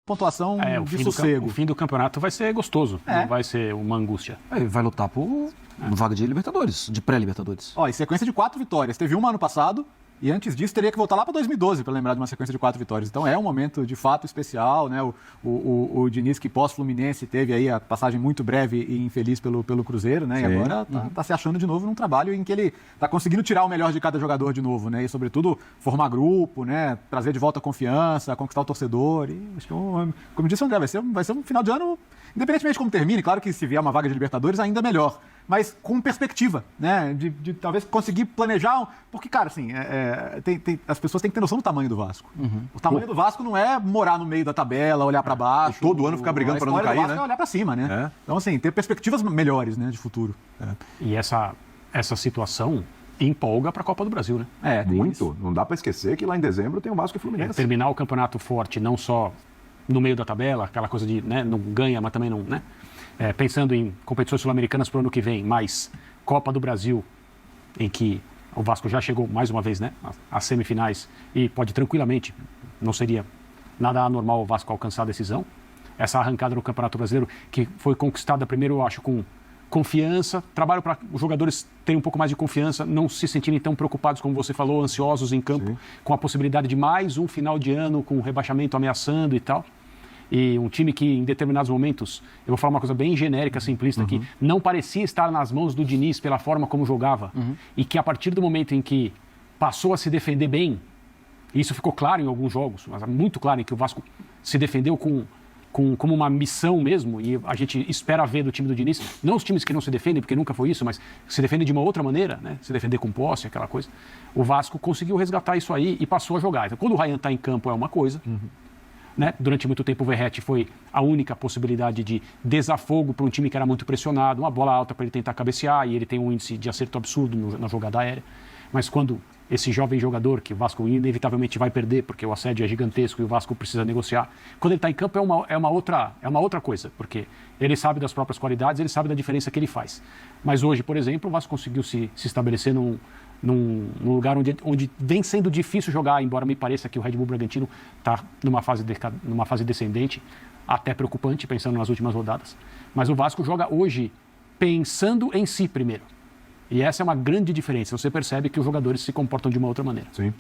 pontuação O de fim sossego. O fim do campeonato vai ser gostoso, não vai ser uma angústia. Ele vai lutar por vaga de Libertadores, de pré-Libertadores. Ó, e sequência de 4 vitórias. Teve uma ano passado e antes disso teria que voltar lá para 2012 para lembrar de uma sequência de 4 vitórias. Então é um momento de fato especial, né? O Diniz, que pós-Fluminense teve aí a passagem muito breve e infeliz pelo Cruzeiro, né? Sim. E agora tá se achando de novo num trabalho em que ele tá conseguindo tirar o melhor de cada jogador de novo, né? E sobretudo formar grupo, né? Trazer de volta a confiança, conquistar o torcedor. E acho que, como eu disse o André, vai ser um final de ano, independentemente de como termine. Claro que se vier uma vaga de Libertadores ainda melhor, mas com perspectiva, né? De talvez conseguir planejar, porque, cara, assim, as pessoas têm que ter noção do tamanho do Vasco. O tamanho do Vasco não é morar no meio da tabela, olhar para baixo. Todo ano ficar brigando para não cair, né? É olhar para cima, né? Então, assim, ter perspectivas melhores, né, de futuro. E essa situação empolga para a Copa do Brasil, né? Muito. Não dá para esquecer que lá em dezembro tem o Vasco e Fluminense. Terminar o campeonato forte, não só no meio da tabela, aquela coisa de, né, não ganha, mas também não, né? Pensando em competições sul-americanas para o ano que vem, mais Copa do Brasil, em que o Vasco já chegou mais uma vez, né, às semifinais e pode tranquilamente, não seria nada anormal o Vasco alcançar a decisão. Essa arrancada no Campeonato Brasileiro, que foi conquistada primeiro, eu acho, com confiança, trabalho para os jogadores terem um pouco mais de confiança, não se sentirem tão preocupados, como você falou, ansiosos em campo, com a possibilidade de mais um final de ano com o rebaixamento ameaçando e tal. E um time que, em determinados momentos, eu vou falar uma coisa bem genérica, simplista aqui, não parecia estar nas mãos do Diniz pela forma como jogava, e que a partir do momento em que passou a se defender bem, e isso ficou claro em alguns jogos, mas muito claro em que o Vasco se defendeu como uma missão mesmo, e a gente espera ver do time do Diniz, não os times que não se defendem, porque nunca foi isso, mas se defendem de uma outra maneira, né? Se defender com posse, aquela coisa. O Vasco conseguiu resgatar isso aí e passou a jogar. Então, quando o Ryan está em campo é uma coisa, né? Durante muito tempo o Verratti foi a única possibilidade de desafogo para um time que era muito pressionado, uma bola alta para ele tentar cabecear, e ele tem um índice de acerto absurdo na jogada aérea. Mas quando esse jovem jogador, que o Vasco inevitavelmente vai perder, porque o assédio é gigantesco e o Vasco precisa negociar, quando ele está em campo é uma outra coisa, porque ele sabe das próprias qualidades, ele sabe da diferença que ele faz. Mas hoje, por exemplo, o Vasco conseguiu se estabelecer num lugar onde vem sendo difícil jogar, embora me pareça que o Red Bull Bragantino está numa fase descendente, até preocupante, pensando nas últimas rodadas. Mas o Vasco joga hoje pensando em si primeiro. E essa é uma grande diferença. Você percebe que os jogadores se comportam de uma outra maneira. Sim.